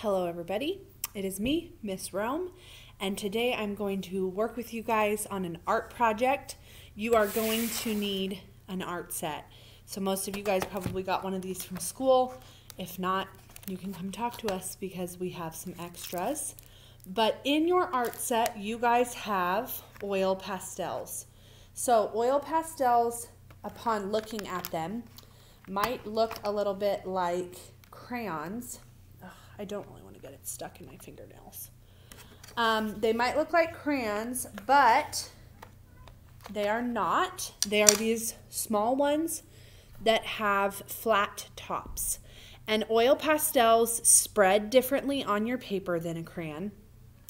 Hello everybody, it is me, Miss Rome, and today I'm going to work with you guys on an art project. You are going to need an art set. So most of you guys probably got one of these from school. If not, you can come talk to us because we have some extras. But in your art set, you guys have oil pastels. So oil pastels, upon looking at them, might look a little bit like crayons. Ugh, I don't really want to get it stuck in my fingernails. They might look like crayons, but they are not. They are these small ones that have flat tops. And oil pastels spread differently on your paper than a crayon,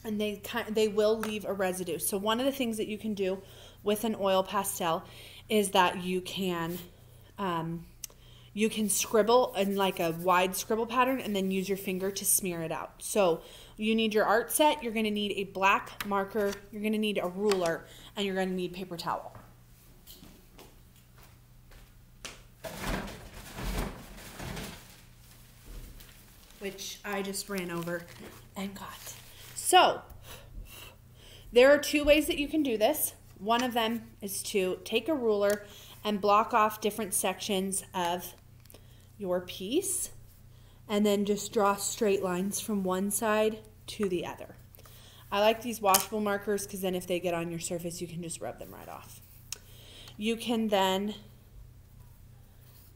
and they will leave a residue. So one of the things that you can do with an oil pastel is that you can scribble in like a wide scribble pattern and then use your finger to smear it out. So you need your art set, you're going to need a black marker, you're going to need a ruler, and you're going to need paper towel. Which I just ran over and got. So there are two ways that you can do this. One of them is to take a ruler and block off different sections of your piece and then just draw straight lines from one side to the other. I like these washable markers because then if they get on your surface, you can just rub them right off. You can then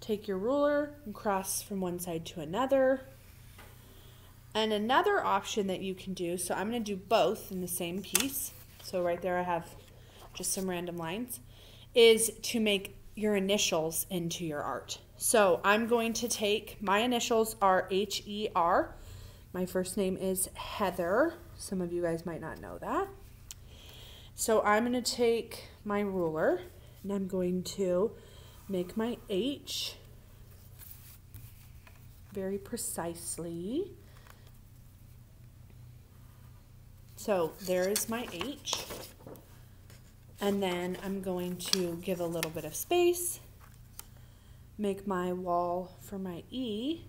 take your ruler and cross from one side to another. And another option that you can do, so I'm going to do both in the same piece. So right there I have just some random lines, is to make your initials into your art. So I'm going to take, my initials are H-E-R. My first name is Heather. Some of you guys might not know that. So I'm going to take my ruler and I'm going to make my H very precisely. So there is my H. And then I'm going to give a little bit of space, make my wall for my E.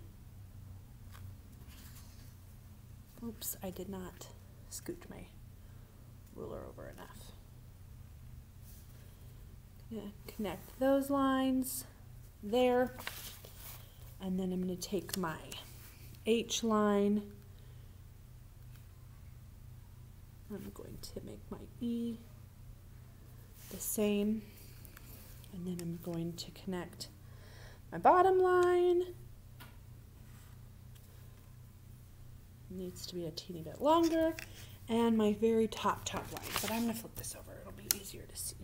Oops, I did not scoot my ruler over enough. Connect those lines there. And then I'm going to take my H line. I'm going to make my E the same, and then I'm going to connect my bottom line. It needs to be a teeny bit longer, and my very top line, but I'm going to flip this over, it'll be easier to see.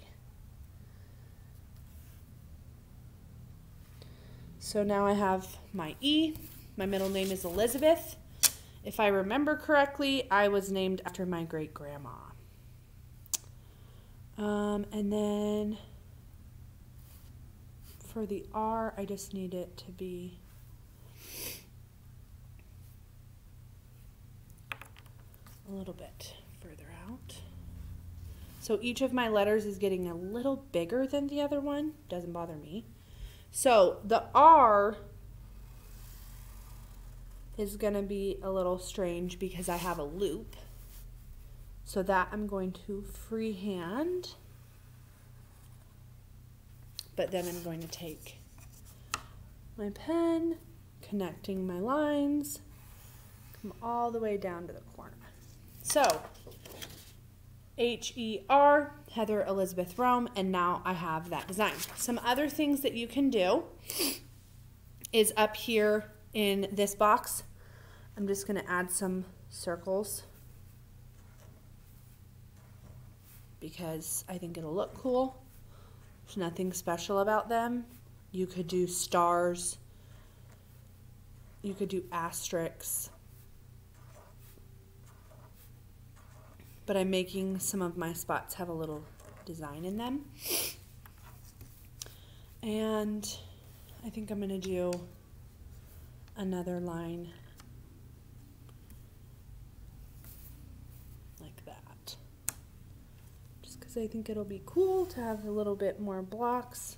So now I have my E. My middle name is Elizabeth. If I remember correctly, I was named after my great-grandma. And then for the R, I just need it to be a little bit further out. So each of my letters is getting a little bigger than the other one. Doesn't bother me. So the R is going to be a little strange because I have a loop. So that I'm going to freehand. But then I'm going to take my pen, connecting my lines, come all the way down to the corner. So H-E-R, Heather Elizabeth Rome, and now I have that design. Some other things that you can do is up here in this box. I'm just going to add some circles because I think it'll look cool. There's nothing special about them. You could do stars. You could do asterisks. But I'm making some of my spots have a little design in them. And I think I'm going to do another line like that. Just because I think it'll be cool to have a little bit more blocks.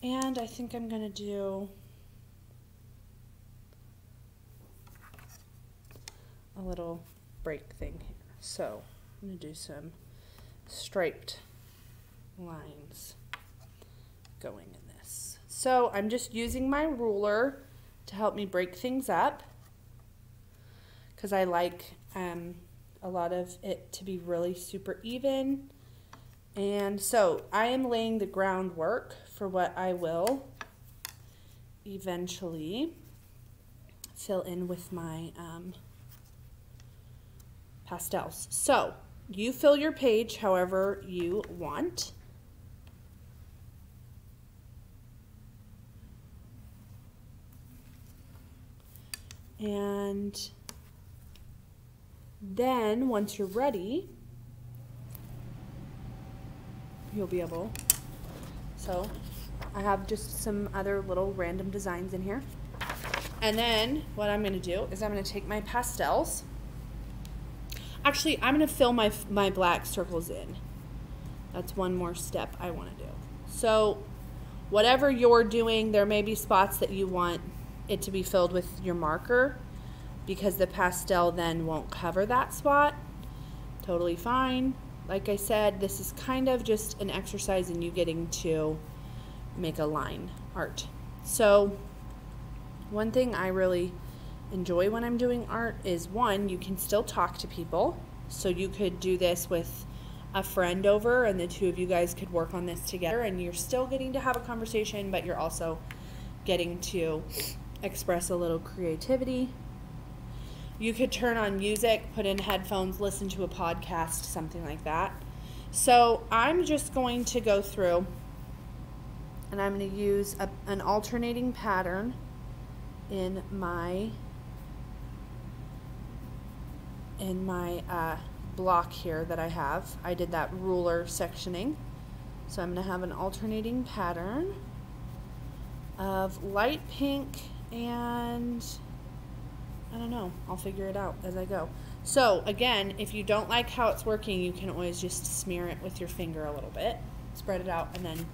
And I think I'm going to do little break thing here. So I'm going to do some striped lines going in this. So I'm just using my ruler to help me break things up because I like a lot of it to be really super even. And so I am laying the groundwork for what I will eventually fill in with my pastels. So you fill your page however you want. And then once you're ready, you'll be able, so I have just some other little random designs in here. And then what I'm going to do is I'm going to take my pastels. Actually, I'm going to fill my black circles in. That's one more step I want to do. So whatever you're doing, there may be spots that you want it to be filled with your marker because the pastel then won't cover that spot. Totally fine. Like I said, this is kind of just an exercise in you getting to make a line art. So one thing I really enjoy when I'm doing art is, one, you can still talk to people. So you could do this with a friend over and the two of you guys could work on this together and you're still getting to have a conversation, but you're also getting to express a little creativity. You could turn on music, put in headphones, listen to a podcast, something like that. So I'm just going to go through and I'm going to use an alternating pattern in my block here that I have. I did that ruler sectioning. So I'm going to have an alternating pattern of light pink and I don't know, I'll figure it out as I go. So again, if you don't like how it's working, you can always just smear it with your finger a little bit, spread it out, and then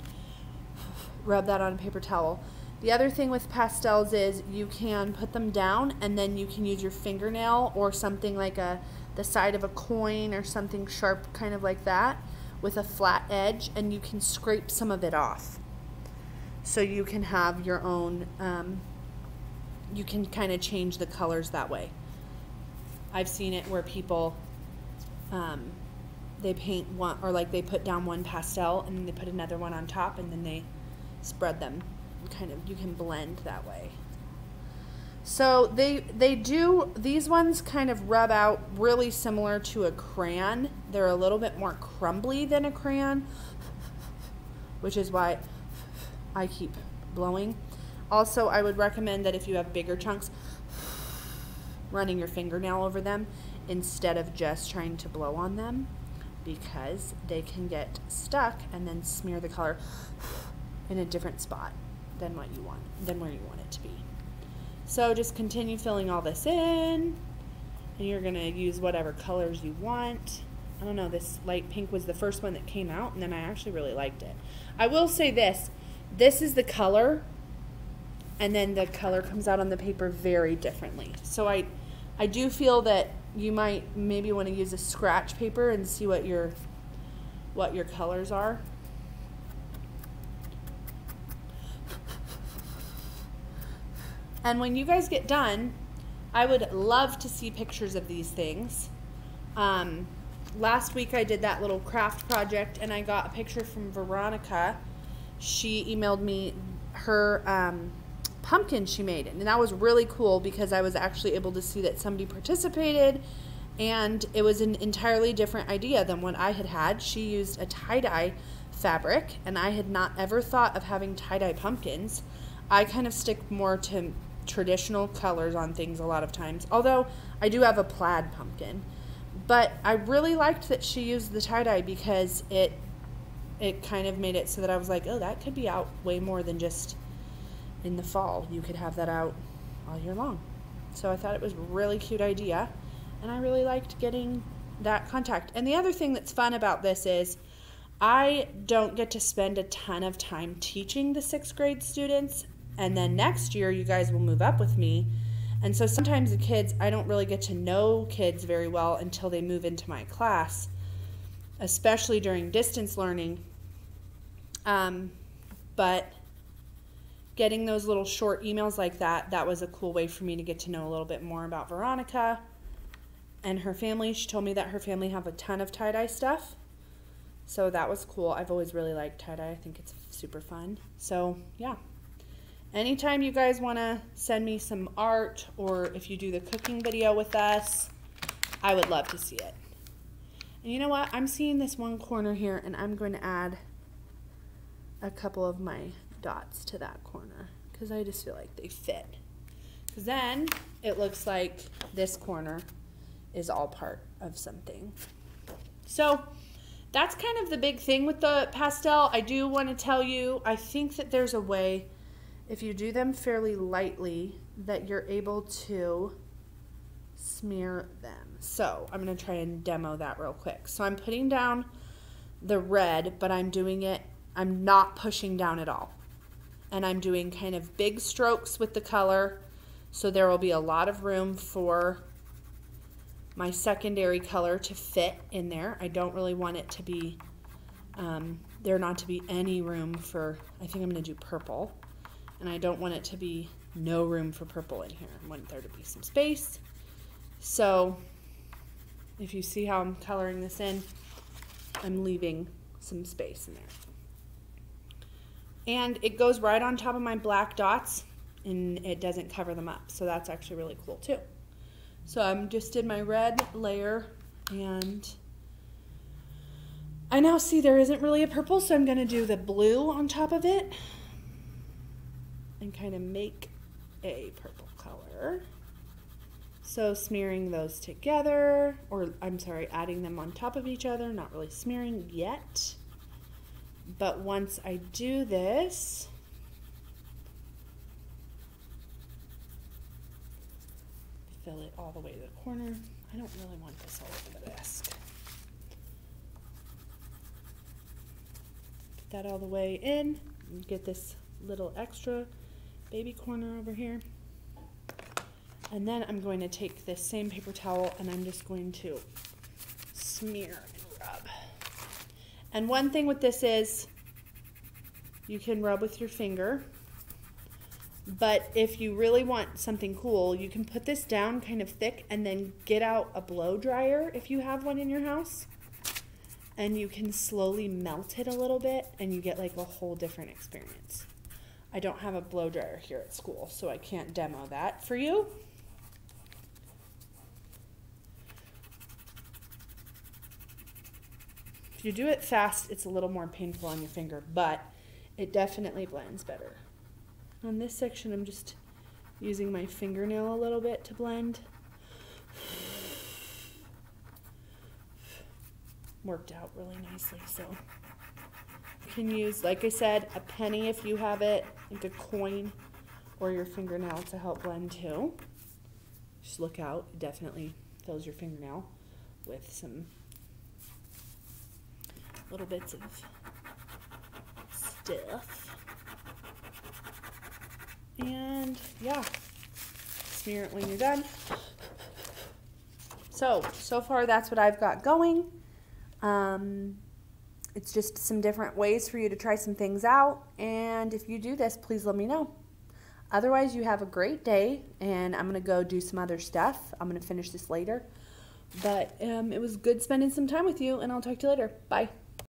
rub that on a paper towel. The other thing with pastels is you can put them down and then you can use your fingernail or something like the side of a coin or something sharp kind of like that with a flat edge, and you can scrape some of it off. So you can have your own, you can kind of change the colors that way. I've seen it where people, they paint one, or like they put down one pastel and then they put another one on top and then they spread them. Kind of, you can blend that way. So they do, these ones kind of rub out really similar to a crayon. They're a little bit more crumbly than a crayon, which is why I keep blowing. Also, I would recommend that if you have bigger chunks, running your fingernail over them instead of just trying to blow on them, because they can get stuck and then smear the color in a different spot than what you want, than where you want it to be. So just continue filling all this in, and you're gonna use whatever colors you want. I don't know, this light pink was the first one that came out, and then I actually really liked it. I will say this is the color, and then the color comes out on the paper very differently. So I do feel that you might maybe want to use a scratch paper and see what your colors are. And when you guys get done, I would love to see pictures of these things. Last week I did that little craft project and I got a picture from Veronica. She emailed me her pumpkin she made, and that was really cool because I was actually able to see that somebody participated, and it was an entirely different idea than what I had had. She used a tie-dye fabric, and I had not ever thought of having tie-dye pumpkins. I kind of stick more to traditional colors on things a lot of times, although I do have a plaid pumpkin. But I really liked that she used the tie-dye because it kind of made it so that I was like, oh, that could be out way more than just in the fall. You could have that out all year long. So I thought it was a really cute idea, and I really liked getting that contact. And the other thing that's fun about this is I don't get to spend a ton of time teaching the 6th grade students, and then next year you guys will move up with me, And so sometimes the kids, I don't really get to know kids very well until they move into my class, especially during distance learning. But getting those little short emails like that, that was a cool way for me to get to know a little bit more about Veronica and her family. She told me that her family have a ton of tie-dye stuff. So that was cool. I've always really liked tie-dye. I think it's super fun. So yeah. Anytime you guys want to send me some art, or if you do the cooking video with us, I would love to see it. And you know what? I'm seeing this one corner here, and I'm going to add a couple of my dots to that corner because I just feel like they fit. Because then it looks like this corner is all part of something. So that's kind of the big thing with the pastel. I do want to tell you, I think that there's a way, if you do them fairly lightly, that you're able to smear them. So I'm going to try and demo that real quick. So I'm putting down the red, but I'm not pushing down at all. And I'm doing kind of big strokes with the color, so there will be a lot of room for my secondary color to fit in there. I don't really want it to be, there not to be any room for, I think I'm going to do purple. And I don't want it to be no room for purple in here. I want there to be some space. So if you see how I'm coloring this in, I'm leaving some space in there. And it goes right on top of my black dots, and it doesn't cover them up. So that's actually really cool too. So I just did my red layer, and I now see there isn't really a purple, so I'm going to do the blue on top of it and kind of make a purple color. So smearing those together, or I'm sorry, adding them on top of each other, not really smearing yet. But once I do this, fill it all the way to the corner. I don't really want this all over the desk. Put that all the way in and get this little extra baby corner over here. And then I'm going to take this same paper towel and I'm just going to smear and rub. And one thing with this is you can rub with your finger, but if you really want something cool, you can put this down kind of thick and then get out a blow dryer if you have one in your house, and you can slowly melt it a little bit and you get like a whole different experience. I don't have a blow dryer here at school, so I can't demo that for you. If you do it fast, it's a little more painful on your finger, but it definitely blends better. On this section, I'm just using my fingernail a little bit to blend. Worked out really nicely, so you can use, like I said, a penny if you have it, like a coin, or your fingernail to help blend too. Just look out, it definitely fills your fingernail with some little bits of stuff. And yeah, smear it when you're done. So far that's what I've got going. It's just some different ways for you to try some things out. And if you do this, please let me know. Otherwise, you have a great day, and I'm going to go do some other stuff. I'm going to finish this later. But it was good spending some time with you, and I'll talk to you later. Bye.